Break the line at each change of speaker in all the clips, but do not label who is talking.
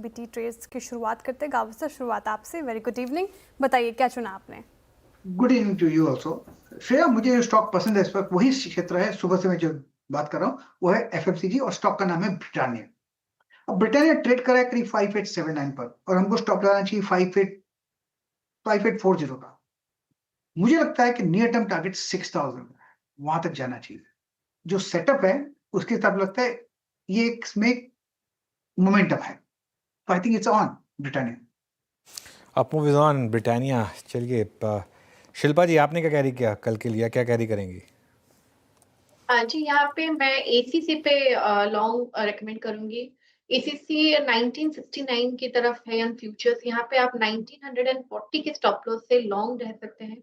STBT trades की शुरुआत करते हैं। गावस्कर, शुरुआत आपसे। वेरी गुड इवनिंग, बताइए क्या चुना आपने?
Good evening to you also. Shreya, मुझे जो स्टॉक पसंद है इस वक्त वही क्षेत्र है, सुबह से मैं जो बात कर रहा हूँ वो है एफएमसीजी और स्टॉक का नाम है ब्रिटानिया। अब ब्रिटानिया ट्रेड कर रहा है करीब 5879 पर और हमको स्टॉप लगाना चाहिए 5840 का। मुझे लगता है कि नियर टर्म टारगेट 6000 वहां तक जाना चाहिए। जो सेटअप है उसके हिसाब से लगता है ये इसमें मोमेंटम है। I think it's on Britannia.
Up movies on Britannia. चलिए शिल्पा जी, आपने क्या कैरी किया कल के लिए, क्या कैरी करेंगी?
हाँ जी, यहाँ पे मैं एसीसी पे लॉन्ग रेकमेंड करूंगी। एसीसी 1969 की तरफ है ऑन फ्यूचर्स। यहाँ पे आप 1940 के स्टॉप लॉस से लॉन्ग रह सकते हैं।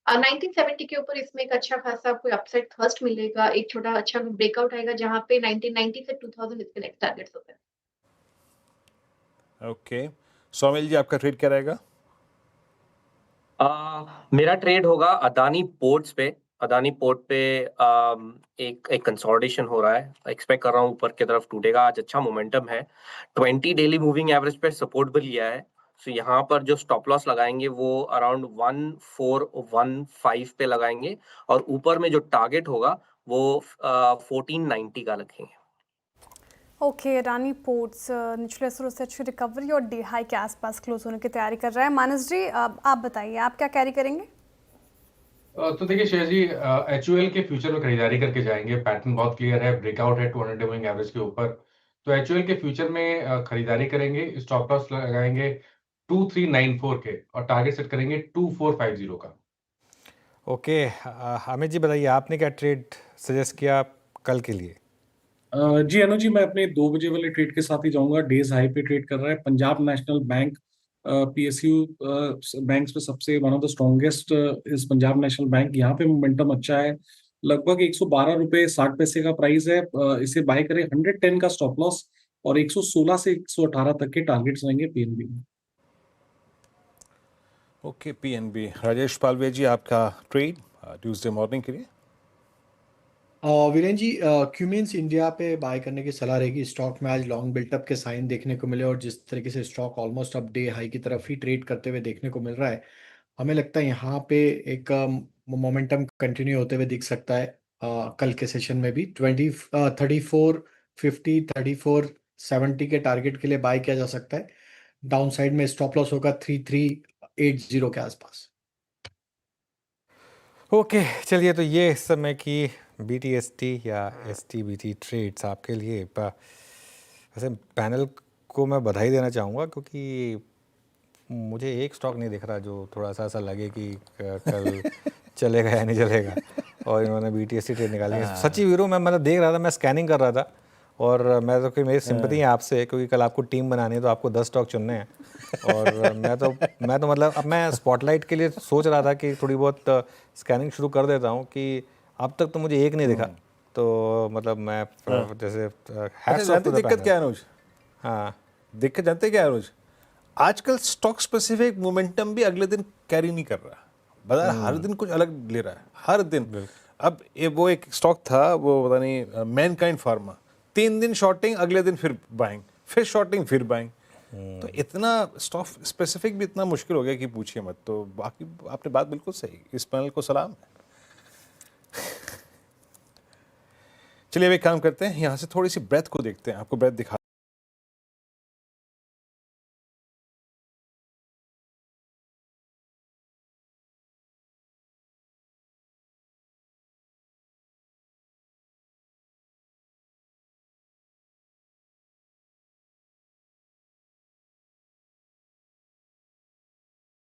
1970 के ऊपर इसमें एक अच्छा खासा आपको अपसाइड थर्स्ट मिलेगा, एक छोटा अच्छा ब्रेकआउट आएगा जहाँ पे 1990 से 2000 इसके नेक्स्ट टारगेट्स होते हैं।
ओके, सौमिल जी आपका ट्रेड क्या रहेगा?
मेरा ट्रेड होगा अदानी पोर्ट्स पे। अदानी पोर्ट पे एक कंसोलिडेशन हो रहा है, एक्सपेक्ट कर रहा हूँ ऊपर की तरफ टूटेगा। आज अच्छा मोमेंटम है, 20 डेली मूविंग एवरेज पे सपोर्ट भी लिया है। सो यहाँ पर जो स्टॉप लॉस लगाएंगे वो अराउंड 1415 पे लगाएंगे और ऊपर में जो टारगेट होगा वो 1490 का रखेंगे।
ओके, अडानी पोर्ट्स निचले स्रोत से अच्छी रिकवरी और डे हाई के आसपास क्लोज होने की तैयारी कर रहा है। मानस जी, आप बताइए आप क्या कैरी करेंगे?
तो देखिए श्रेया जी, HUL के फ्यूचर में खरीदारी करके जाएंगे। पैटर्न बहुत क्लियर है, ब्रेकआउट है 200 मूविंग एवरेज के ऊपर। तो HUL के फ्यूचर में खरीदारी करेंगे, स्टॉप लॉस लगाएंगे 2394 के और टारगेट सेट करेंगे 2450 का।
ओके, अमित जी बताइए आपने क्या ट्रेड सजेस्ट किया कल के लिए?
जी अनु जी, मैं अपने 2 बजे वाले ट्रेड के साथ ही जाऊंगा। डेज हाई पे ट्रेड कर रहा है Punjab national bank. PSU banks में सबसे one of the strongest is Punjab national bank. यहाँ पे मोमेंटम अच्छा है, लगभग 112 रुपये 60 पैसे का प्राइस है। इसे बाय करें, 110 का स्टॉप लॉस और 116 से 118 तक के टारगेट्स रहेंगे PNB में।
Okay, PNB। राजेश पालवे जी आपका ट्रेड ट्यूसडे मॉर्निंग के लिए?
वीरेन जी, क्यूमिंस इंडिया पे बाय करने की सलाह रहेगी। स्टॉक में आज लॉन्ग बिल्टअप के साइन देखने को मिले और जिस तरीके से स्टॉक ऑलमोस्ट अब डे हाई की तरफ ही ट्रेड करते हुए देखने को मिल रहा है, हमें लगता है यहाँ पे एक मोमेंटम कंटिन्यू होते हुए दिख सकता है। कल के सेशन में भी 3450 3470 के टारगेट के लिए बाय किया जा सकता है। डाउन साइड में स्टॉप लॉस होगा 3380 के आसपास।
ओके, चलिए तो ये इस समय की BTST या STBT ट्रेड्स आपके लिए। वैसे पैनल को मैं बधाई देना चाहूँगा क्योंकि मुझे एक स्टॉक नहीं दिख रहा जो थोड़ा सा ऐसा लगे कि कल चलेगा या नहीं चलेगा, और इन्होंने BTST ट्रेड निकाली है। सच्ची वीरो, मैं मतलब देख रहा था, मैं स्कैनिंग कर रहा था और मैं तो, मेरी सिंपैथी है आपसे क्योंकि कल आपको टीम बनानी है तो आपको 10 स्टॉक चुनने हैं। और मैं तो मतलब अब मैं स्पॉटलाइट के लिए सोच रहा था कि थोड़ी बहुत स्कैनिंग शुरू कर देता हूँ कि अब तक तो मुझे एक नहीं दिखा। तो मतलब मैं जैसे
दिक्कत क्या है अनुज?
हाँ,
दिक्कत जानते क्या है अनुज? आजकल स्टॉक स्पेसिफिक मोमेंटम भी अगले दिन कैरी नहीं कर रहा। बाजार हर दिन कुछ अलग ले रहा है, हर दिन। अब वो एक स्टॉक था, वो पता नहीं मैनकाइंड फार्मा, 3 दिन शॉर्टिंग, अगले दिन फिर बाइंग, फिर शॉर्टिंग, फिर बाइंग। तो इतना स्टॉक स्पेसिफिक भी इतना मुश्किल हो गया कि पूछिए मत। तो बाकी आपने बात बिल्कुल सही, इस पैनल को सलाम है। चलिए अब एक काम करते हैं, यहाँ से थोड़ी सी ब्रेथ को देखते हैं, आपको ब्रेथ दिखा